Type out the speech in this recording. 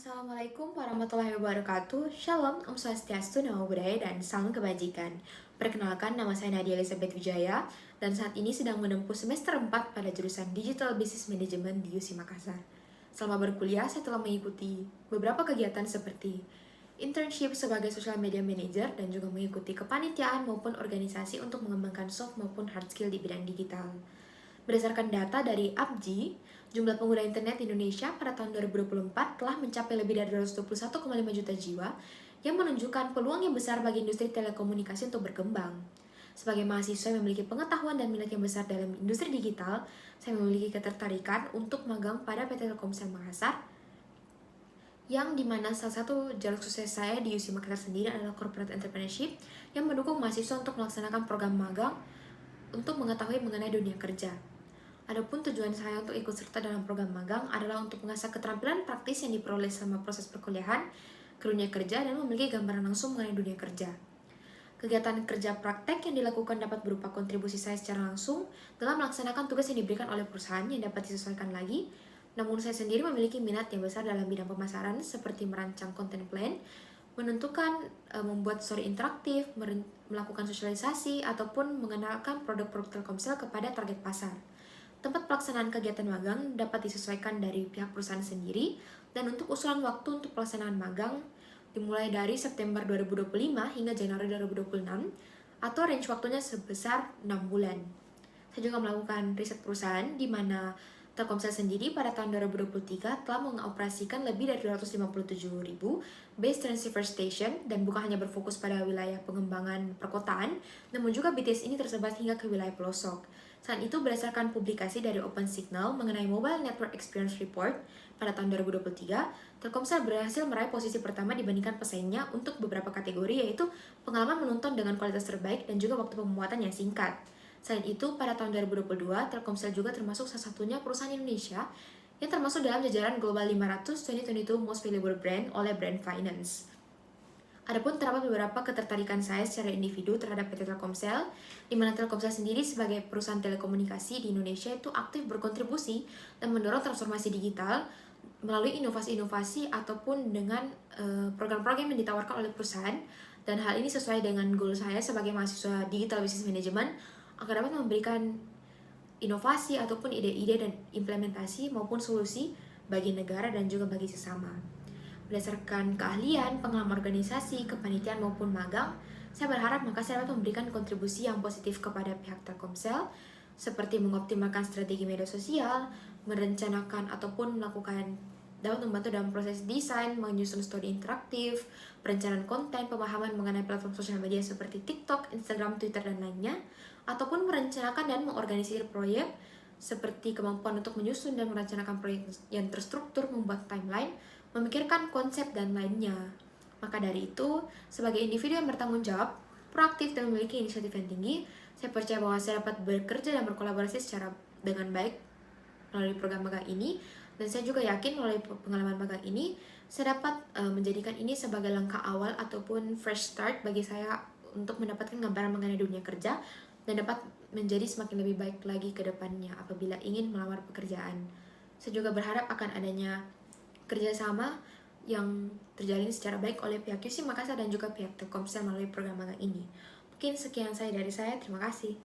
Assalamualaikum warahmatullahi wabarakatuh. Shalom, Om Swastiastu, Namo Buddhaya, dan salam kebajikan. Perkenalkan, nama saya Nadia Elizabeth Wijaya, dan saat ini sedang menempuh semester 4 pada jurusan Digital Business Management di UC Makassar. Selama berkuliah, saya telah mengikuti beberapa kegiatan seperti internship sebagai social media manager dan juga mengikuti kepanitiaan maupun organisasi untuk mengembangkan soft maupun hard skill di bidang digital. Berdasarkan data dari APJI, jumlah pengguna internet di Indonesia pada tahun 2024 telah mencapai lebih dari 221,5 juta jiwa, yang menunjukkan peluang yang besar bagi industri telekomunikasi untuk berkembang. Sebagai mahasiswa yang memiliki pengetahuan dan minat yang besar dalam industri digital, saya memiliki ketertarikan untuk magang pada PT Telkomsel Makassar, yang dimana salah satu jalur sukses saya di UC Makassar sendiri adalah Corporate Entrepreneurship, yang mendukung mahasiswa untuk melaksanakan program magang untuk mengetahui mengenai dunia kerja. Adapun tujuan saya untuk ikut serta dalam program magang adalah untuk mengasah keterampilan praktis yang diperoleh selama proses perkuliahan ke dunia kerja dan memiliki gambaran langsung mengenai dunia kerja. Kegiatan kerja praktek yang dilakukan dapat berupa kontribusi saya secara langsung dalam melaksanakan tugas yang diberikan oleh perusahaan yang dapat disesuaikan lagi. Namun saya sendiri memiliki minat yang besar dalam bidang pemasaran seperti merancang content plan, menentukan membuat story interaktif, melakukan sosialisasi, ataupun mengenalkan produk-produk Telkomsel kepada target pasar. Tempat pelaksanaan kegiatan magang dapat disesuaikan dari pihak perusahaan sendiri, dan untuk usulan waktu untuk pelaksanaan magang dimulai dari September 2025 hingga Januari 2026, atau range waktunya sebesar 6 bulan. Saya juga melakukan riset perusahaan di mana Telkomsel sendiri pada tahun 2023 telah mengoperasikan lebih dari 257.000 base transceiver station, dan bukan hanya berfokus pada wilayah pengembangan perkotaan, namun juga BTS ini tersebar hingga ke wilayah pelosok. Saat itu, berdasarkan publikasi dari OpenSignal mengenai Mobile Network Experience Report pada tahun 2023, Telkomsel berhasil meraih posisi pertama dibandingkan pesaingnya untuk beberapa kategori, yaitu pengalaman menonton dengan kualitas terbaik dan juga waktu pembuatan yang singkat. Selain itu, pada tahun 2022, Telkomsel juga termasuk salah satunya perusahaan Indonesia yang termasuk dalam jajaran Global 500 2022 Most Valuable Brand oleh Brand Finance. Adapun terdapat beberapa ketertarikan saya secara individu terhadap PT Telkomsel, di mana Telkomsel sendiri sebagai perusahaan telekomunikasi di Indonesia itu aktif berkontribusi dan mendorong transformasi digital melalui inovasi-inovasi ataupun dengan program-program yang ditawarkan oleh perusahaan, dan hal ini sesuai dengan goal saya sebagai mahasiswa Digital Business Management agar dapat memberikan inovasi ataupun ide-ide dan implementasi maupun solusi bagi negara dan juga bagi sesama. Berdasarkan keahlian, pengalaman organisasi, kepanitiaan maupun magang, saya berharap Makassar dapat memberikan kontribusi yang positif kepada pihak Telkomsel, seperti mengoptimalkan strategi media sosial, merencanakan ataupun dapat membantu dalam proses desain, menyusun story interaktif, perencanaan konten, pemahaman mengenai platform sosial media seperti TikTok, Instagram, Twitter, dan lainnya, ataupun merencanakan dan mengorganisir proyek seperti kemampuan untuk menyusun dan merencanakan proyek yang terstruktur, membuat timeline, memikirkan konsep, dan lainnya. Maka dari itu, sebagai individu yang bertanggung jawab, proaktif, dan memiliki inisiatif yang tinggi, saya percaya bahwa saya dapat bekerja dan berkolaborasi secara dengan baik melalui program magang ini, dan saya juga yakin melalui pengalaman magang ini, saya dapat menjadikan ini sebagai langkah awal ataupun fresh start bagi saya untuk mendapatkan gambaran mengenai dunia kerja, dan dapat menjadi semakin lebih baik lagi ke depannya apabila ingin melamar pekerjaan. Saya juga berharap akan adanya kerjasama yang terjalin secara baik oleh pihak UC Makassar dan juga pihak Telkomsel melalui program magang ini. Mungkin sekian dari saya, terima kasih.